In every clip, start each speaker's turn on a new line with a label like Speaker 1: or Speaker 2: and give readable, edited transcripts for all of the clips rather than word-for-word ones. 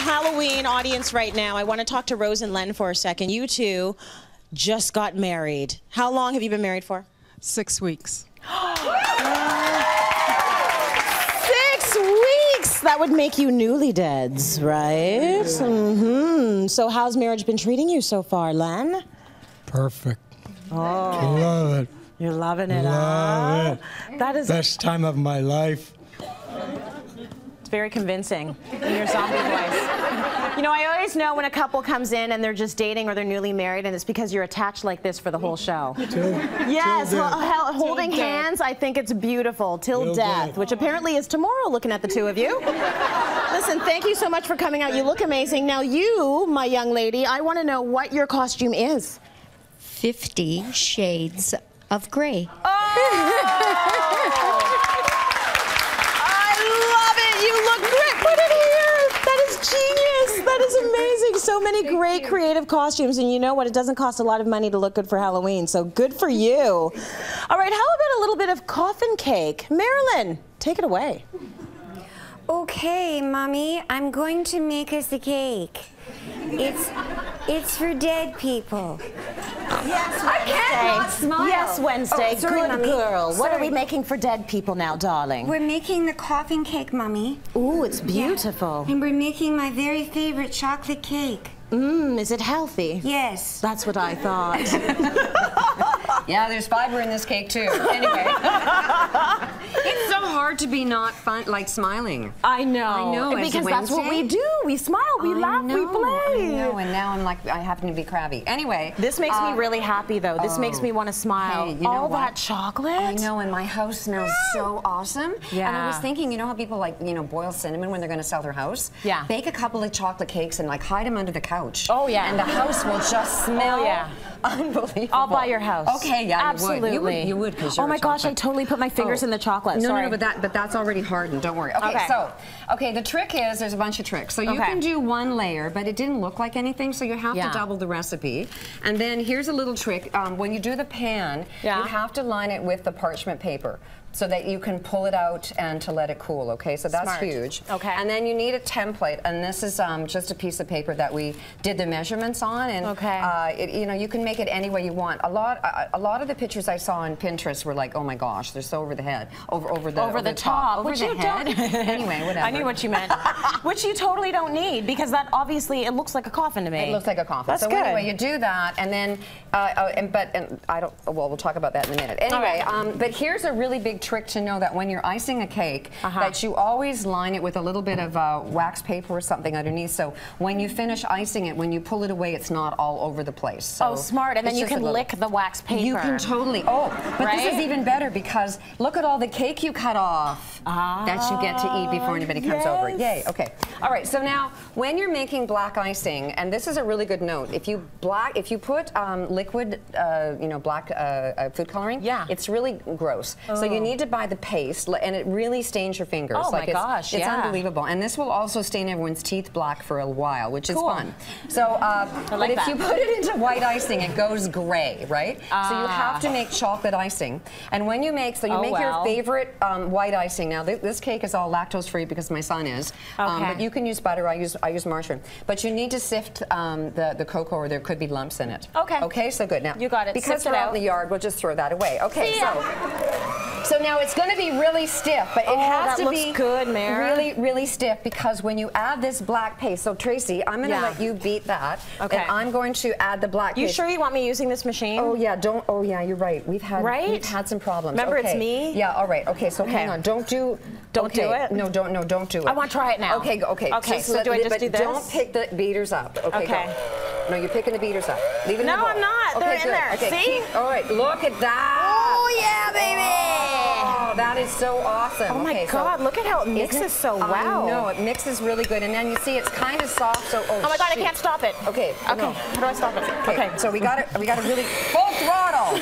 Speaker 1: Halloween audience right now. I want to talk to Rose and Len for a second. You two just got married. How long have you been married for?
Speaker 2: 6 weeks.
Speaker 1: 6 weeks! That would make you newlyweds, right? Mm-hmm. So how's marriage been treating you so far, Len?
Speaker 3: Perfect.
Speaker 1: Oh.
Speaker 3: Love it.
Speaker 1: You're loving it,
Speaker 3: Love it.
Speaker 1: That is
Speaker 3: best time of my life.
Speaker 1: It's very convincing in your zombie voice. You know, I always know when a couple comes in and they're just dating or they're newly married, and it's because you're attached like this for the whole show. Yes, well, holding hands, I think it's beautiful. Till death, which apparently is tomorrow, looking at the two of you. Listen, thank you so much for coming out. You look amazing. Now you, my young lady, I want to know what your costume is.
Speaker 4: 50 Shades of Grey.
Speaker 1: Oh! You look great. Put it here. That is genius. That is amazing. So many great creative costumes. And you know what? It doesn't cost a lot of money to look good for Halloween. So good for you. All right. How about a little bit of coffin cake? Marilyn, take it away.
Speaker 5: Okay, Mommy. I'm going to make us a cake. It's for dead people.
Speaker 1: Yes,
Speaker 5: I can't not smile.
Speaker 1: Yes, Wednesday.
Speaker 5: Oh, sorry,
Speaker 1: good
Speaker 5: Mommy.
Speaker 1: girl. What are
Speaker 5: Sorry.
Speaker 1: we making for dead people now, darling?
Speaker 5: We're making the coffin cake, Mommy.
Speaker 1: Ooh, it's beautiful.
Speaker 5: Yeah. And we're making my very favorite chocolate cake.
Speaker 1: Is it healthy?
Speaker 5: Yes.
Speaker 1: That's what I thought.
Speaker 6: Yeah, there's fiber in this cake too. Anyway. It's so hard to be not fun, like smiling.
Speaker 1: I know.
Speaker 6: I know.
Speaker 1: Because that's what we do. We smile, we laugh, we play.
Speaker 6: I know, and now I'm like, I happen to be crabby. Anyway.
Speaker 1: This makes me really happy though. This makes me want to smile.
Speaker 6: Hey, you know
Speaker 1: all
Speaker 6: what?
Speaker 1: that chocolate.
Speaker 6: I know, and my house smells so awesome.
Speaker 1: Yeah.
Speaker 6: And I was thinking, you know how people like, you know, boil cinnamon when they're going to sell their house?
Speaker 1: Yeah.
Speaker 6: Bake a couple of chocolate cakes and like hide them under the couch.
Speaker 1: Oh yeah.
Speaker 6: And the house will just smell unbelievable.
Speaker 1: I'll buy your house.
Speaker 6: Okay, yeah,
Speaker 1: absolutely.
Speaker 6: You would, because you're
Speaker 1: oh my gosh, I totally put my fingers in the chocolate.
Speaker 6: No,
Speaker 1: Sorry.
Speaker 6: no, but that's already hardened. Don't worry. Okay, so the trick is there's a bunch of tricks. So you can do one layer, but it didn't look like anything, so you have to double the recipe. And then here's a little trick. When you do the pan, you have to line it with the parchment paper, so that you can pull it out and to let it cool, okay? So that's huge. Okay. And then you need a template, and this is just a piece of paper that we did the measurements on, and you know, you can make it any way you want. A lot of the pictures I saw on Pinterest were like, oh my gosh, they're so over the head, over the top, over the head. Anyway, whatever.
Speaker 1: I knew what you meant. Which you totally don't need, because that obviously it looks like a coffin to me.
Speaker 6: It looks like a coffin.
Speaker 1: That's
Speaker 6: so
Speaker 1: good.
Speaker 6: Anyway, you do that, and then and I don't. Well, we'll talk about that in a minute. Anyway, but here's a really big trick to know, that when you're icing a cake, that you always line it with a little bit of wax paper or something underneath, so when you finish icing it, when you pull it away, it's not all over the place. So
Speaker 1: oh, smart. And then you can lick the wax paper.
Speaker 6: You can totally. Oh, but this is even better, because look at all the cake you cut off that you get to eat before anybody comes over. Yay. Okay. All right. So now, when you're making black icing, and this is a really good note, if you put liquid, you know, black food coloring, it's really gross. So you need to buy the paste, and it really stains your fingers.
Speaker 1: Oh my gosh,
Speaker 6: it's unbelievable. And this will also stain everyone's teeth black for a while, which is fun. So, but if you put it into white icing, it goes gray, right? So you have to make chocolate icing. And when you make, you make your favorite white icing. Now this cake is all lactose free because my son is. But you can use butter. I use margarine. But you need to sift the cocoa, or there could be lumps in it. Okay. Okay. So good. Now
Speaker 1: you got it.
Speaker 6: Because we're out in the yard, we'll just throw that away. Okay. So now it's going to be really stiff, but it has to be really, really stiff, because when you add this black paste, so Tracy, I'm going to let you beat that, and I'm going to add the black paste.
Speaker 1: You sure you want me using this machine?
Speaker 6: Oh yeah, oh yeah, you're right. We've had some problems.
Speaker 1: Remember, it's me?
Speaker 6: Yeah, all right. Okay, so hang on. Don't do it? No, don't do it.
Speaker 1: I want to try it now.
Speaker 6: Okay, okay.
Speaker 1: Okay, so do I just do this?
Speaker 6: Don't pick the beaters up. Okay, go. No, you're picking the beaters up. Leave it in the bowl.
Speaker 1: No, I'm not.
Speaker 6: Okay,
Speaker 1: they're in there.
Speaker 6: Okay,
Speaker 1: see?
Speaker 6: All right, look at that.
Speaker 1: Oh yeah, baby.
Speaker 6: Oh, that is so awesome.
Speaker 1: Oh my God, look at how it mixes so well.
Speaker 6: I know, it mixes really good. And then you see it's kind of soft, so
Speaker 1: oh my God, I can't stop it.
Speaker 6: Okay.
Speaker 1: Okay. How do I stop it?
Speaker 6: Okay. So we got it really full throttle.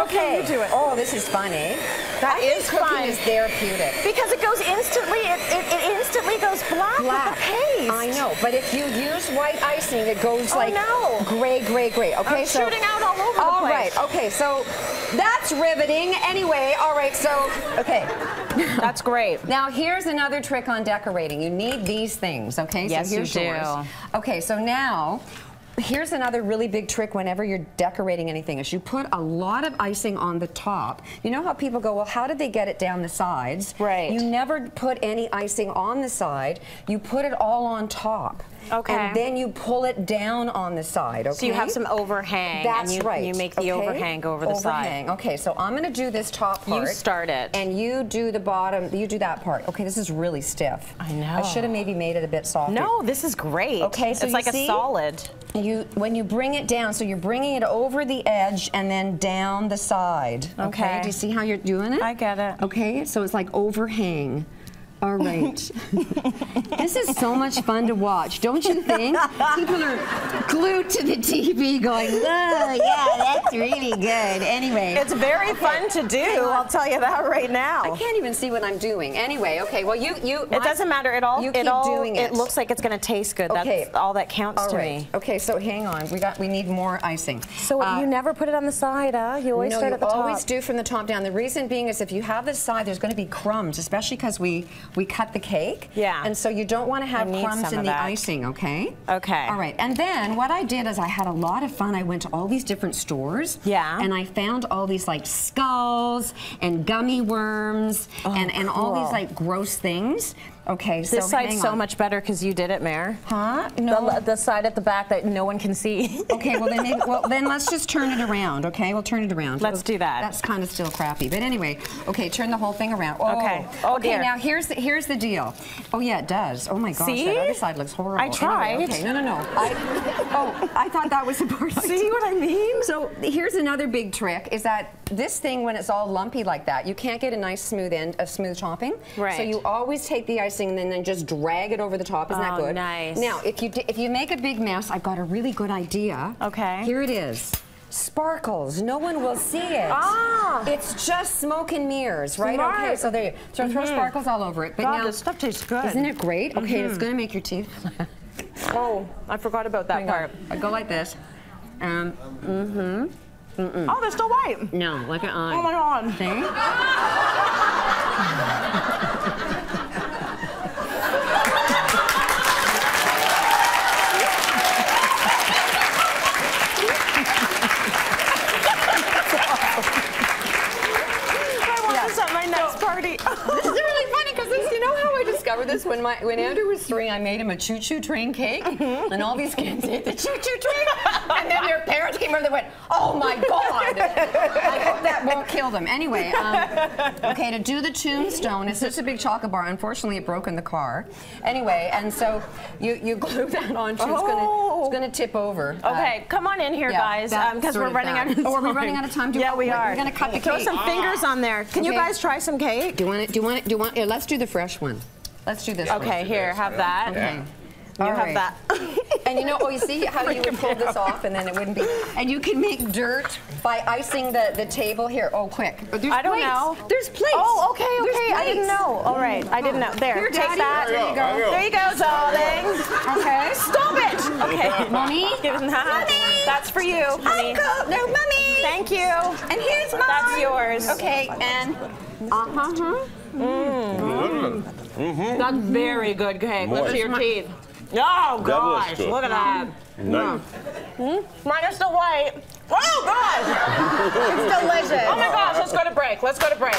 Speaker 1: Okay, you do it.
Speaker 6: Oh, this is fun, eh?
Speaker 1: That is fun.
Speaker 6: Cooking is therapeutic.
Speaker 1: Because it goes instantly, it instantly goes black with the paste.
Speaker 6: I know, but if you use white icing, it goes like gray. Okay,
Speaker 1: I'm shooting out all over the place.
Speaker 6: All right, okay, so that's riveting. Anyway, all right, so, okay.
Speaker 1: That's great.
Speaker 6: Now here's another trick on decorating. You need these things, okay?
Speaker 1: Yes,
Speaker 6: so here's
Speaker 1: you do.
Speaker 6: yours. Okay, so now here's another really big trick whenever you're decorating anything is you put a lot of icing on the top. You know how people go, well, how did they get it down the sides?
Speaker 1: Right.
Speaker 6: You never put any icing on the side. You put it all on top.
Speaker 1: Okay.
Speaker 6: And then you pull it down on the side, okay?
Speaker 1: So you have some overhang.
Speaker 6: That's
Speaker 1: and
Speaker 6: right.
Speaker 1: You make the overhang over the side.
Speaker 6: Okay, so I'm going to do this top part.
Speaker 1: You start it.
Speaker 6: And you do the bottom, you do that part. Okay, this is really stiff.
Speaker 1: I know.
Speaker 6: I should have maybe made it a bit softer.
Speaker 1: No, this is great.
Speaker 6: Okay, so
Speaker 1: it's
Speaker 6: you
Speaker 1: like
Speaker 6: see?
Speaker 1: a solid.
Speaker 6: When you bring it down, so you're bringing it over the edge and then down the side. Okay. Do you see how you're doing it?
Speaker 1: I get it.
Speaker 6: Okay, so it's like overhang. All right. This is so much fun to watch, don't you think? People are glued to the TV going, oh, yeah, that's really good. Anyway.
Speaker 1: It's very fun to do, I'll tell you that right now.
Speaker 6: I can't even see what I'm doing. Anyway, okay, well,
Speaker 1: It doesn't matter at all.
Speaker 6: You keep doing it.
Speaker 1: It looks like it's going to taste good.
Speaker 6: Okay.
Speaker 1: That's all that counts to me.
Speaker 6: Okay, so hang on. We need more icing.
Speaker 1: So you never put it on the side, huh? You always start at the top.
Speaker 6: No, you always do from the top down. The reason being is if you have this side, there's going to be crumbs, especially because we cut the cake.
Speaker 1: Yeah.
Speaker 6: And so you don't want to have crumbs in the icing, okay?
Speaker 1: Okay.
Speaker 6: All right. And then what I did is I had a lot of fun. I went to all these different stores.
Speaker 1: Yeah.
Speaker 6: And I found all these like skulls and gummy worms and all these like gross things. Okay, so
Speaker 1: this side's so much better because you did it, Mare.
Speaker 6: Huh? No.
Speaker 1: The side at the back that no one can see.
Speaker 6: Okay, well then let's just turn it around. Okay, we'll turn it around.
Speaker 1: Let's do that.
Speaker 6: That's kind of still crappy, but anyway. Okay, turn the whole thing around. Oh,
Speaker 1: okay. Oh
Speaker 6: okay,
Speaker 1: dear.
Speaker 6: now here's the deal. Oh yeah, it does. Oh my gosh,
Speaker 1: See?
Speaker 6: that other side looks horrible.
Speaker 1: I tried.
Speaker 6: Anyway, okay, no. I thought that was the part.
Speaker 1: See what I mean?
Speaker 6: So here's another big trick: is that this thing, when it's all lumpy like that, you can't get a nice smooth end of smooth topping.
Speaker 1: Right.
Speaker 6: So you always take the icing and then just drag it over the top. Isn't that good?
Speaker 1: Nice.
Speaker 6: Now, if you make a big mess, I've got a really good idea.
Speaker 1: Okay.
Speaker 6: Here it is. Sparkles. No one will see it.
Speaker 1: Ah.
Speaker 6: It's just smoke and mirrors, right?
Speaker 1: Smart.
Speaker 6: Okay, so there you throw sparkles all over it. But
Speaker 1: God,
Speaker 6: now,
Speaker 1: this stuff tastes good.
Speaker 6: Isn't it great? Okay, it's going to make your teeth.
Speaker 1: Oh, I forgot about that part.
Speaker 6: I go like this.
Speaker 1: Oh, they're still white.
Speaker 6: No, like an eye.
Speaker 1: Oh my God.
Speaker 6: See?
Speaker 1: Party.
Speaker 6: This is really funny because you know how I discovered this when Andrew was 3, I made him a choo-choo train cake, and all these kids ate the choo-choo train, and then their parents came over. They went, "Oh my God!" I hope that won't kill them. Anyway, okay, to do the tombstone, it's just a big chocolate bar. Unfortunately, it broke in the car. Anyway, and so you glue that on. It's gonna tip over.
Speaker 1: Okay, come on in here, guys, because we're running out of time.
Speaker 6: Oh, are we running out of time?
Speaker 1: Yeah, we are.
Speaker 6: We're gonna cut the cake.
Speaker 1: Throw some fingers on there. Can you guys try some cake?
Speaker 6: Do you want it? Here, let's do the fresh one. Let's do this.
Speaker 1: Okay, here, have that.
Speaker 6: Okay.
Speaker 1: You have that.
Speaker 6: And you know, you see how you would pull this off and then it wouldn't be. And you can make dirt by icing the table here. Oh, quick.
Speaker 1: I don't know.
Speaker 6: There's plates.
Speaker 1: Oh, okay. I didn't know. All right, I didn't know. There,
Speaker 6: here,
Speaker 1: take
Speaker 6: Daddy.
Speaker 1: that. There you go. There you go, darling.
Speaker 6: Okay.
Speaker 1: Stop it. Okay.
Speaker 6: Mommy.
Speaker 1: Give it that.
Speaker 6: Mommy.
Speaker 1: That's for you, honey.
Speaker 6: Uncle. No, Mommy.
Speaker 1: Thank you.
Speaker 6: And here's mine.
Speaker 1: That's yours.
Speaker 6: Okay, and
Speaker 1: That's very good cake. Let's see your teeth. Oh gosh, look at that.
Speaker 2: Nice.
Speaker 1: Minus the white. Oh gosh, it's delicious. Oh my gosh, let's go to break. Let's go to break.